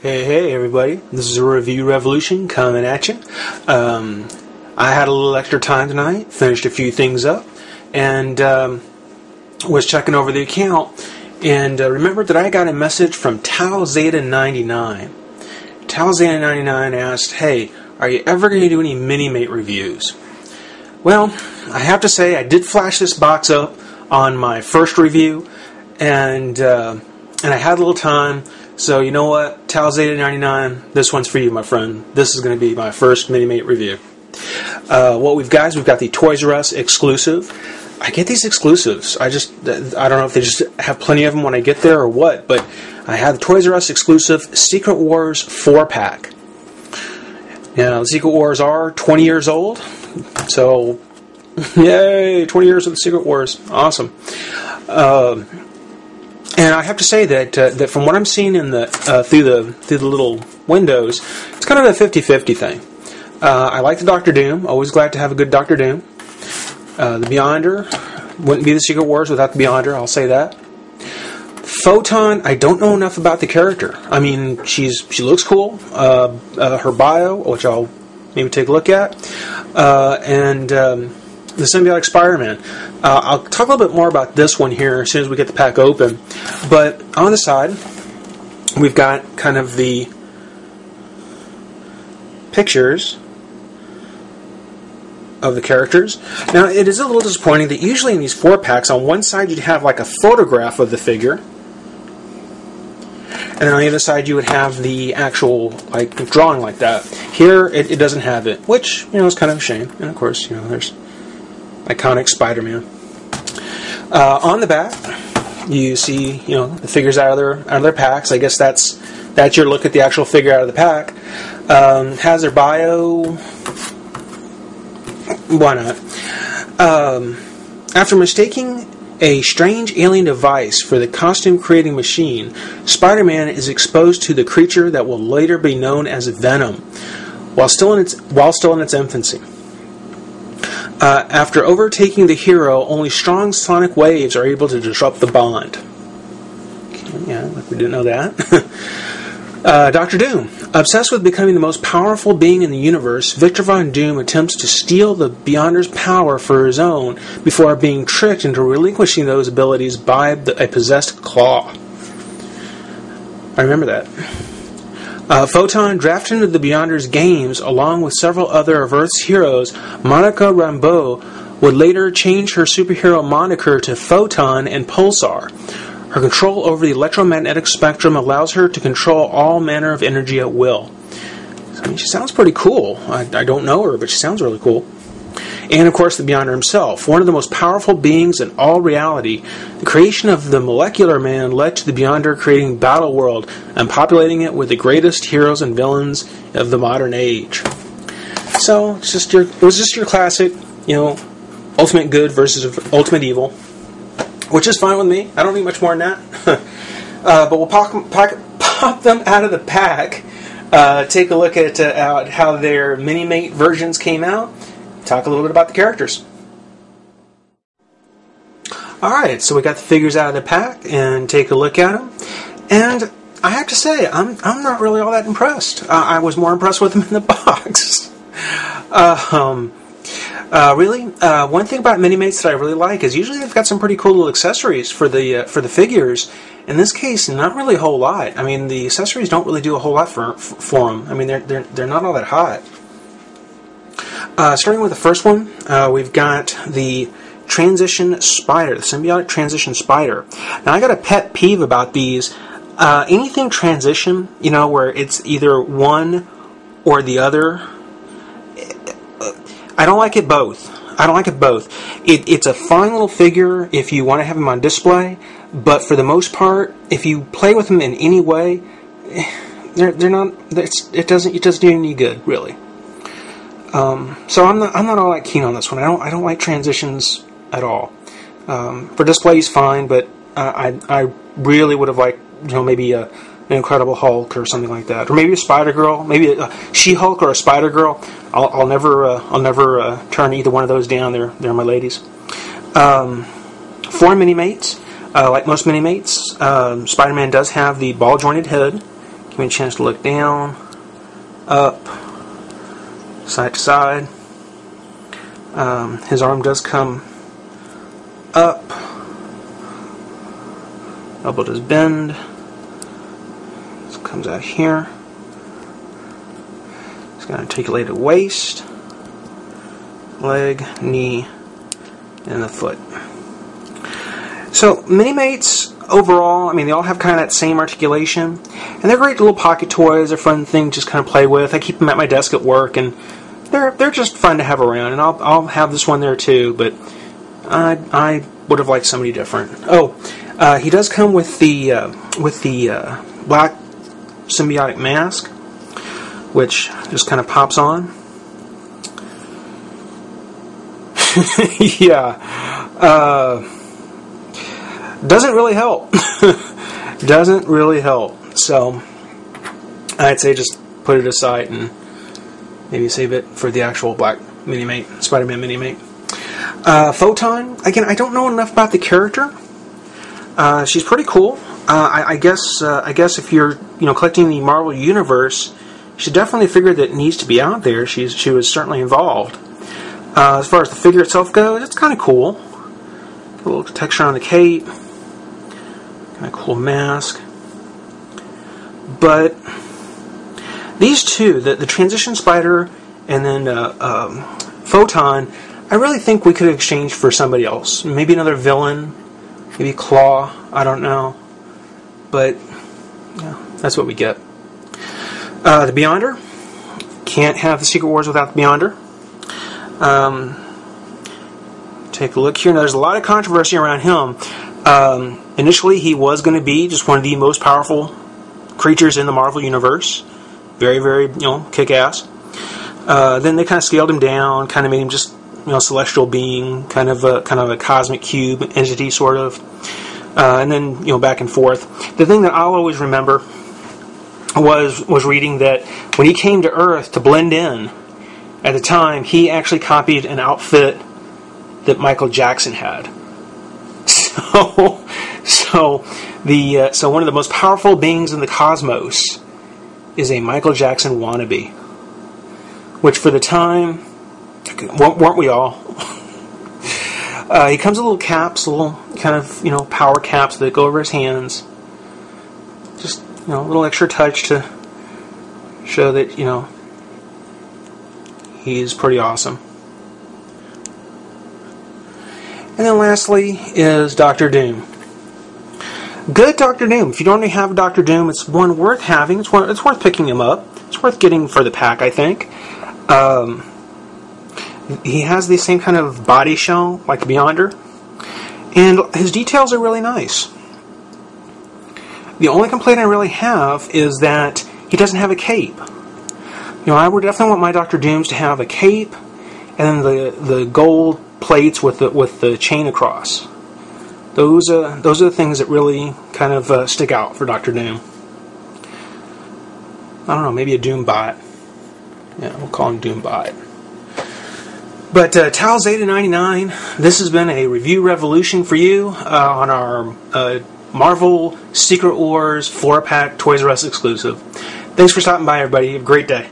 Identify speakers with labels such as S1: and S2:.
S1: Hey everybody, this is a review revolution coming at you. I had a little extra time tonight, finished a few things up, and was checking over the account, and remembered that I got a message from Tau Zeta 99. Tau Zeta 99 asked, hey, are you ever going to do any Minimate reviews? Well, I have to say I did flash this box up on my first review, and I had a little time. So you know what, Tau Zeta 99, this one's for you, my friend. This is going to be my first Minimate review. What we've got is we've got the Toys R Us exclusive. I get these exclusives. I don't know if they just have plenty of them when I get there or what, but I have the Toys R Us exclusive Secret Wars 4-pack. Now, the Secret Wars are 20 years old, so yay, 20 years of the Secret Wars. Awesome. And I have to say that from what I'm seeing in the through the little windows, it's kind of a 50-50 thing. I like the Doctor Doom. Always glad to have a good Doctor Doom. The Beyonder wouldn't be the Secret Wars without the Beyonder. I'll say that. Photon, I don't know enough about the character. I mean, she looks cool. Her bio, which I'll maybe take a look at, and the Symbiotic Spider-Man. I'll talk a little bit more about this one here as soon as we get the pack open. But on the side, we've got kind of the pictures of the characters. Now, it is a little disappointing that usually in these 4-packs, on one side you'd have like a photograph of the figure, and then on the other side you would have the actual like drawing like that. Here, it doesn't have it, which is kind of a shame. And of course, there's iconic Spider-Man. On the back, you see, the figures out of their packs. I guess that's your look at the actual figure out of the pack. Has their bio. Why not? After mistaking a strange alien device for the costume-creating machine, Spider-Man is exposed to the creature that will later be known as Venom, while still in its infancy. After overtaking the hero, only strong sonic waves are able to disrupt the bond. Okay, yeah, like we didn't know that. Dr. Doom. Obsessed with becoming the most powerful being in the universe, Victor Von Doom attempts to steal the Beyonder's power for his own before being tricked into relinquishing those abilities by a possessed claw. I remember that. Photon, drafted into the Beyonders games along with several other of Earth's heroes, Monica Rambeau would later change her superhero moniker to Photon and Pulsar. Her control over the electromagnetic spectrum allows her to control all manner of energy at will. I mean, she sounds pretty cool. I don't know her, but she sounds really cool. And, of course, the Beyonder himself, one of the most powerful beings in all reality. The creation of the Molecular Man led to the Beyonder creating Battle World and populating it with the greatest heroes and villains of the modern age. So, it was just your classic, ultimate good versus ultimate evil, which is fine with me. I don't need much more than that. But we'll pop them out of the pack, take a look at how their Minimate versions came out, talk a little bit about the characters. Alright, so we got the figures out of the pack and take a look at them. And I have to say, I'm not really all that impressed. I was more impressed with them in the box. Really, one thing about Minimates that I really like is usually they've got some pretty cool little accessories for the figures. In this case, not really a whole lot. I mean, the accessories don't really do a whole lot for them. I mean, they're not all that hot. Starting with the first one, we've got the Transition Spider, the Symbiotic Transition Spider. Now, I got a pet peeve about these. Anything transition, where it's either one or the other, I don't like it both. It's a fine little figure if you want to have them on display, but for the most part, if you play with them in any way, they're not. It doesn't do you any good, really. So I'm not all that keen on this one. I don't like transitions at all. For display, he's fine, but I really would have liked maybe an Incredible Hulk or something like that, or maybe a Spider Girl, maybe a She-Hulk or a Spider Girl. I'll never turn either one of those down. They're my ladies. 4 Minimates. Like most Minimates, Spider-Man does have the ball-jointed head. Give me a chance to look down, up, side to side. His arm does come up. Elbow does bend. This comes out here. It's going to articulate a waist, leg, knee, and the foot. So MINIMATES overall, I mean, they all have kind of that same articulation, and they're great little pocket toys. They're fun thing to just kind of play with. I keep them at my desk at work, and they're just fun to have around. And I'll have this one there too, but I would have liked somebody different. Oh, he does come with the black symbiotic mask, which just kind of pops on. Yeah. Doesn't really help. Doesn't really help. So I'd say just put it aside and maybe save it for the actual black Minimate, Spider-Man Minimate. Photon, again, I don't know enough about the character. She's pretty cool. I guess if you're collecting the Marvel Universe, you should definitely figure that it needs to be out there. She was certainly involved. As far as the figure itself goes, it's kind of cool. A little texture on the cape. Kind of cool mask. But these two, the Transition Spider and then Photon, I really think we could exchange for somebody else. Maybe another villain. Maybe Claw. I don't know. But yeah, that's what we get. The Beyonder. Can't have the Secret Wars without the Beyonder. Take a look here. Now, there's a lot of controversy around him. Initially, he was going to be just one of the most powerful creatures in the Marvel Universe. Very, very, kick-ass. Then they kind of scaled him down, kind of made him just, celestial being, kind of a cosmic cube entity, sort of. And then, back and forth. The thing that I'll always remember was reading that when he came to Earth to blend in, at the time, he actually copied an outfit that Michael Jackson had. So one of the most powerful beings in the cosmos is a Michael Jackson wannabe, which for the time, weren't we all? He comes with little caps, little kind of power caps that go over his hands. Just a little extra touch to show that he's pretty awesome. And then lastly is Dr. Doom. Good Dr. Doom. If you don't already have a Dr. Doom, it's one worth having. It's worth picking him up. It's worth getting for the pack, I think. He has the same kind of body shell like Beyonder, and his details are really nice. The only complaint I really have is that he doesn't have a cape. I would definitely want my Dr. Dooms to have a cape and then the gold plates with the chain across. Those are the things that really kind of stick out for Dr. Doom. I don't know, maybe a Doombot. Yeah, we'll call him Doombot. But Tal Zeta 99, this has been a review revolution for you on our Marvel Secret Wars 4-pack Toys R Us exclusive. Thanks for stopping by, everybody. Have a great day.